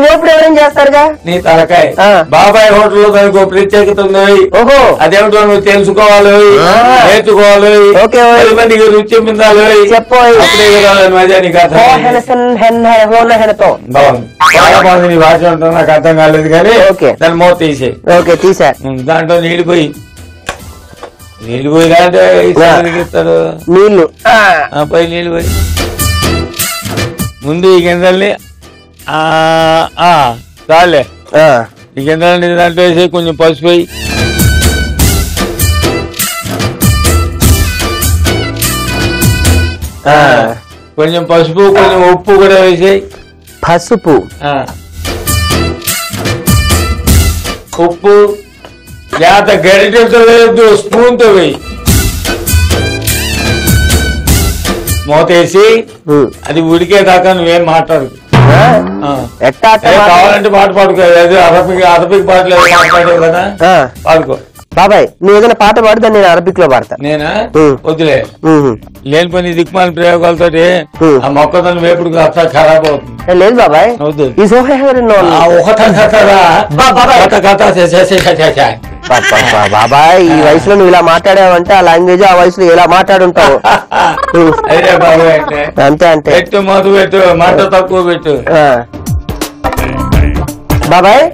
వేపుడు ఎవరేం చేస్తారుగా? నీ తలకాయ బాబాయ్ హోటల్లో దానికి ఒక ప్రత్యేకత ఉంది. ఓహో, అదేమిటో నువ్వు తెలుసుకోవాలి, నేర్చుకోవాలి, 10 మందికి రుచి చెప్పిందాలి. చెప్పోయ్. మజా నీ కథ బాగుంది. నీ భాష ఉంటుంది, నాకు అర్థం కాలేదు కానీ దాన్ని మూత తీసే. ఓకే, తీసా. దాంట్లో నీళ్ళు పోయి అంటే ఇస్తాడు. నీళ్లు పోయి నీళ్ళు పోయి ముందు ఈ గింజల్ని చాలే ఈ గింజల్ని దాంట్లో వేసి కొంచెం పసుపు పోయి కొంచెం పసుపు కొంచెం ఉప్పు కూడా వేసాయి. పసుపు, ఉప్పు లేత గరిటెతో వేయద్దు, స్పూన్ తో వేయి. మూతేసి అది ఉడికేదాకా నువ్వేం మాట్లాడు. కావాలంటే పాట పాడుకో. అరబిక్ పాటలు మాట్లాడేవు కదా, పాడుకో. బాబాయ్ నువ్వు ఏదైనా పాట పాడు, దాన్ని నేను అరబిక్ లో పాడతా. నేనా? వద్దులే, లేని పని దిక్కుమాల ప్రయోగాలతోటి ఆ మొక్కదన్న వేపుడు ఖరాబ్ అవుతుంది. లేదు బాబాయ్, బాబాయ్ ఈ వయసులో నువ్వు ఇలా మాట్లాడావంటే ఆ లాంగ్వేజ్ ఆ వయసులో ఎలా మాట్లాడుంటావు. అదే బాబాయ్ అంటే అంతే. అంటే పెట్టు, మొదలు పెట్టు, మాట తక్కువ పెట్టు. బాబాయ్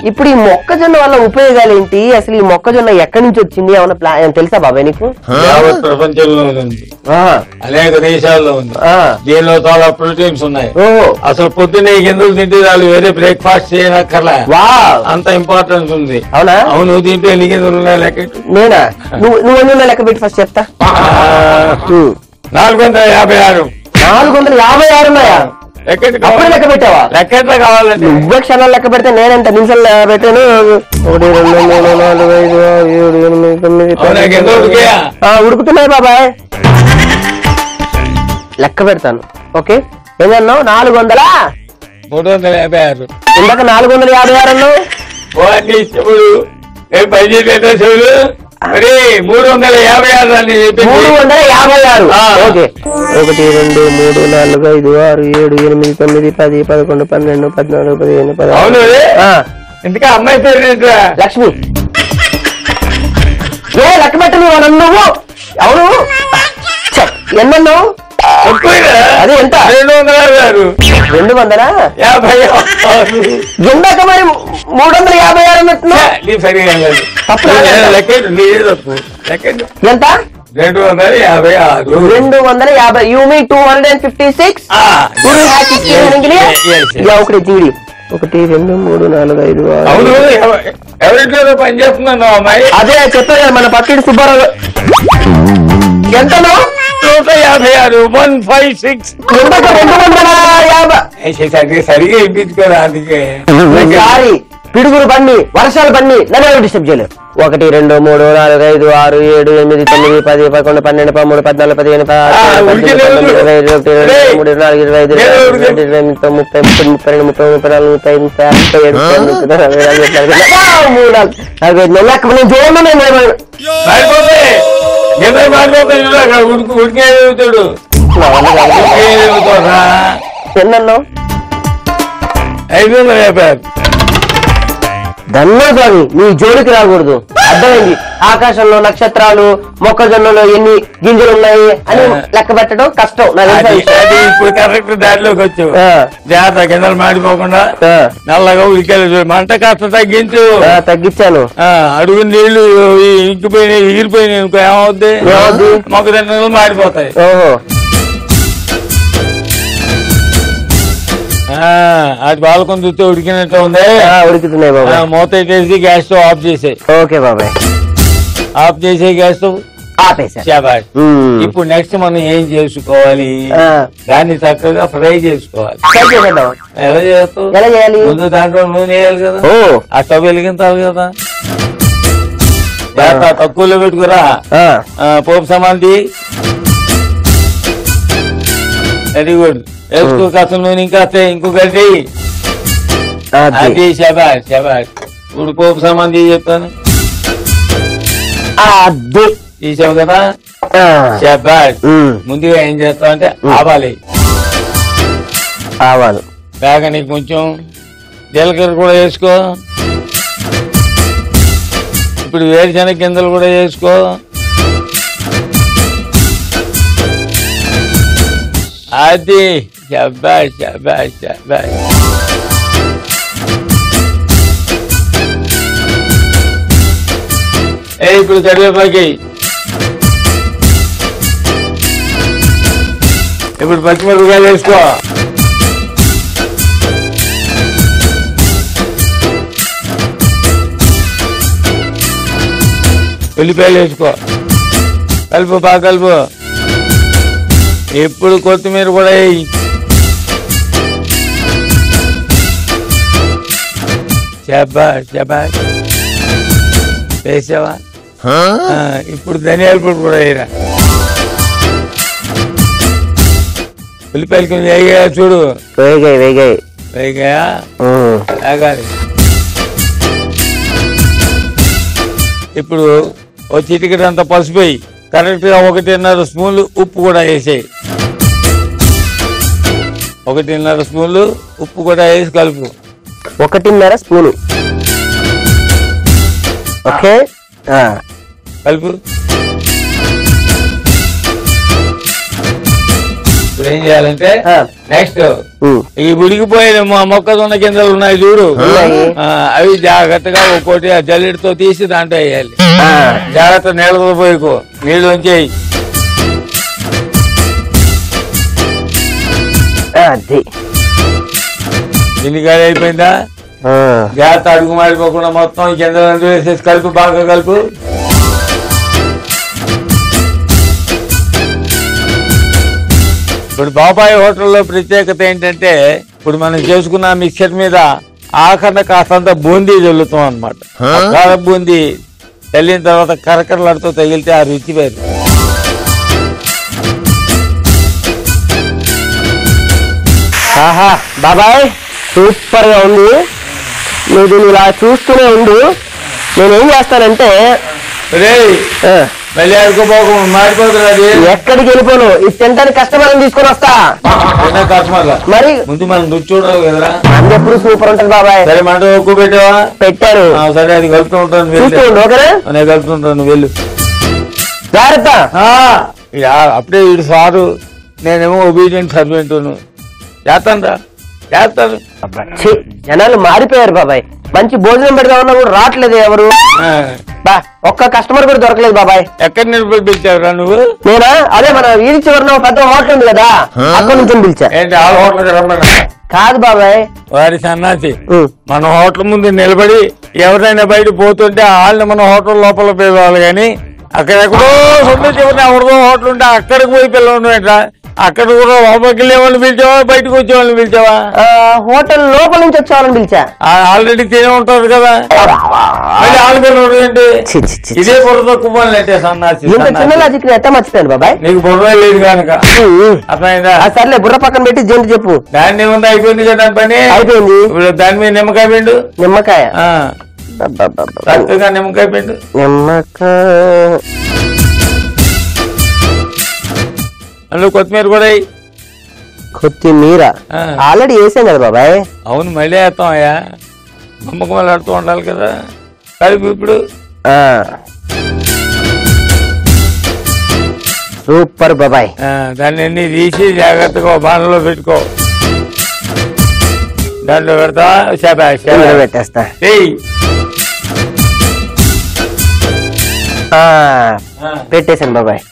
ఇప్పుడు ఈ మొక్కజొన్న వల్ల ఉపయోగాలు ఏంటి? అసలు ఈ మొక్కజొన్న ఎక్కడి నుంచి వచ్చింది ఏమన్నా తెలుసా బాబాయ్ నీకు? ప్రపంచంలో ఉంది, అనేక దేశాల్లో ఉంది. దీనిలో చాలా ప్రోటీన్స్ ఉన్నాయి. అసలు పొద్దున్నే గింజలు తింటే వాళ్ళు వేరే బ్రేక్ఫాస్ట్ చేయనక్కర్లా, అంత ఇంపార్టెన్స్ ఉంది. అవునా? అవును. దీంట్లో ఎన్ని గింజలు ఉన్నాయి లెక్క? నేనా? నువ్వు ఎన్ని లెక్క పెట్టి ఫస్ట్ చెప్తా. 456. 456 ఉన్నాయా? అప్పుడు లెక్క పెట్టావా? లెక్క కావాలంటే నువ్వే క్షణాలు లెక్క పెడితే నేనెంత నిమిషాలు పెట్టాను? 1 2 3 4 5 6 7 8 9 ఉడుకుతున్నాయి బాబాయ్. లెక్క పెడతాను. ఓకే, ఏదన్నావు? 356. ఇందాక 456 అన్నావు. 356. 356. ఓకే. 1 2 3 4 5 6 7 8 9 10 11 12 14 15 16. ఎందుకు అమ్మాయి పేరు లక్ష్మి. లెక్క పెట్టను నువ్వు. అవును, ఎన్నన్నావు? అదే ఎంత? 256. 256. ఇందాక మరి 356 అన్నట్టు. ఎంత? 256. 250. యూ మీ 256. ఒకటి జీడి. 1 2 3 4 5 6. అవును, ఎవరింట్లో పని చేస్తున్నాను అమ్మాయి? అదే చెప్పారు కదా మన పక్కింటి సుబ్బారావు. ఎంతను? 156. 156. 250. సరిగా ఇప్పించుకోరా. అందుకే పిడుగురు బండి, వర్షాలు బండి, నన్ను డిస్టర్బ్ చేయలేదు. 1 2 3 4 5 6 7 8 9 10 11 12 13 14 15 ఎన్నన్నావు? 550. ధన్యవాదాలు. నీ జోలికి రాకూడదు, అర్థమైంది? ఆకాశంలో నక్షత్రాలు, మొక్కజొన్నలో ఎన్ని గింజలు ఉన్నాయి అని లెక్క పెట్టడం కష్టం. ఇప్పుడు కరెక్ట్ దారిలోకి వచ్చావు. జాగ్రత్త, గింజలు మాడిపోకుండా నల్లగా ఉడికెళ్ళి మంట కాస్త తగ్గించాను. అడుగు నీళ్లు ఇంకిపోయినాయి, ఎగిరిపోయినాయి. ఇంకో ఏమవుద్ది? మొక్కజొన్నలు మాడిపోతాయి. ఓహో, అది బాలకొని చూస్తే ఉడికినట్టు ఉంది. ఉడుకుతున్నాయి బాబా. మూత వేసి గ్యాస్ స్టవ్ ఆఫ్ చేసాయి. ఓకే బాబాయ్, ఆఫ్ చేసే గ్యాస్ స్టవ్ ఆపేసా. ఇప్పుడు నెక్స్ట్ మనం ఏం చేసుకోవాలి? దాన్ని చక్కగా ఫ్రై చేసుకోవాలి. ఎలా చేస్తావు? ఎలా చేయాలి? ముందు దాంట్లో నూనె వేయాలి కదా, ఆ స్టవ్ వెలిగించాలి కదా. తక్కువలో పెట్టుకురా. పోపు సమాంతి వెరీ గుడ్. వేసుకో కాస్త నూనె, ఇంకా ఇంకో గడ్డి. అది శబాష్ శబాష్. ఇప్పుడు పోపు సమాంతి చెప్తాను. తీసావు కదా, శబాష్. ముందుగా ఏం చేస్తావు అంటే ఆవాలు. ఆవాలు బాగా నీకు కొంచెం జీలకర్ర కూడా వేసుకో. ఇప్పుడు వేరుశనగ గింజలు కూడా వేసుకో. అది శబాష్ శబాష్ శబాష్. ఇప్పుడు కరివేపాకి. ఇప్పుడు పచ్చిమిరపకాయలు వేసుకో. ఉల్లిపాయలు వేసుకో. కలుపు, బాగా కలుపు. ఇప్పుడు కొత్తిమీర కూడా వేయి. శబాష్ శబాష్. వేసావా? ఇప్పుడు ధనియాల పొడి కూడా వేయరా. ఉల్లిపాయలు కొంచెం వేయగా చూడు. వేగాయా? వేగాలి. ఇప్పుడు ఓ చిటికెడంత పసుపు వేయి. కరెక్ట్ గా 1.5 స్పూన్లు ఉప్పు కూడా వేసేయి. 1.5 స్పూన్లు ఉప్పు కూడా వేసి కలుపు. 1.5 స్పూను. ఓకే, కలుపు. ఇప్పుడు ఏం చేయాలంటే నెక్స్ట్ ఈ ఉడికిపోయిన మొక్కజొన్న గింజలు ఉన్నాయి చూడు, అవి జాగ్రత్తగా ఒక్కోటి జల్లెడితో తీసి దాంట్లో వేయాలి. జాగ్రత్త నీళ్ళతో పోయికో, నీళ్ళు వంచేయి. గిన్నెకాయ అయిపోయిందా? జాగ్రత్త అడుగు మాడిపోకుండా మొత్తం గింజలు వేసేసి కలుపు, బాగా కలుపు. ఇప్పుడు బాబాయ్ హోటల్లో ప్రత్యేకత ఏంటంటే, ఇప్పుడు మనం చేసుకున్న మిక్చర్ మీద ఆఖరణ కాస్తంత బూందీ చల్లుతాం అనమాట. కార బూందీ చల్లిన తర్వాత కరకరలాడుతూ తగిలితే ఆ రుచి వేరు. ఆహా బాబాయ్, సూపర్ గా ఉంది. నువ్వు ఇలా చూస్తూనే ఉండు. నేనేం చేస్తానంటే, మళ్ళీ ఆడుకోపోకు, మారిపోతుంది అది. ఎక్కడికి వెళ్ళిపోను, ఈ సెంటర్ కస్టమర్ తీసుకొని వస్తా. మరి ముందు మనం రుచి చూడవు కదరా, ఎప్పుడు సూపర్ ఉంటుంది బాబాయ్. సరే మంట ఎక్కువ పెట్టావా? పెట్టారు. సరే, అది కలుపుతూ ఉంటాను, నేను కలుపుతుంటాను, వెళ్ళు. జాగ్రత్త. అప్పుడే వీడు సారు, నేనేమో ఒబీడియంట్ సర్వెంట్. చేస్తాను రా, చేస్తాను. జనాలు మారిపోయారు బాబాయ్. మంచి భోజనం పెడదామన్నా కూడా రావట్లేదు ఎవరు. ఒక్క కస్టమర్ కూడా దొరకలేదు బాబాయ్. ఎక్కడ నిలబడి పిలిచావురా నువ్వు? నేనా? అదే మన వీధి చివరిన పెద్ద హోటల్ ఉంది కదా, అక్కడ నుంచి పిలిచా. ఏంటి ఆ హోటల్ రమ్మన్నా? కాదు బాబాయ్, వారి సన్నాసి. మన హోటల్ ముందు నిలబడి ఎవరైనా బయట పోతుంటే వాళ్ళని మన హోటల్ లోపల పిలవాలి, కానీ అక్కడెక్కడో సొంత చివరిన ఎవరిదో హోటల్ ఉంటే అక్కడికి పోయి పిలవడం ఏంట్రా? అక్కడ కూడా లోపలికి వెళ్ళే వాళ్ళని పిలిచావా, బయటకు వచ్చే వాళ్ళని పిలిచావా? హోటల్ లోపల నుంచి వచ్చే వాళ్ళని పిలిచా. ఆల్రెడీ తినే ఉంటారు కదా, మళ్ళీ వాళ్ళు పిలవడం ఏంటి? ఇదే బుర్ర తక్కువ అంటే సన్నాసి. చిన్న లాజిక్ ఎట్లా మర్చిపోయాను బాబాయ్? నీకు బుర్ర లేదు కనుక. అర్థమైందా? సర్లే, బుర్ర పక్కన పెట్టి జంటు చెప్పు. దాన్ని ఏముంది, అయిపోయింది కదా పని. అయిపోయింది. ఇప్పుడు దాని మీద నిమ్మకాయ పిండు. నిమ్మకాయ? చక్కగా నిమ్మకాయ పిండు. నిమ్మకాయ అందులో కొత్తిమీర కూడా. కొత్తిమీర ఆల్రెడీ వేసాం కదా బాబాయ్. అవును, మళ్ళీ వేస్తాం అయ్యా, నమ్మకం ఆడుతూ ఉండాలి కదా. కలిపి ఇప్పుడు. సూపర్ బాబాయ్. దాన్ని అన్ని తీసి జాగ్రత్తగా బాణలో పెట్టుకో. దాంట్లో పెడతా, పెట్టేస్తా. పెట్టేశాను బాబాయ్.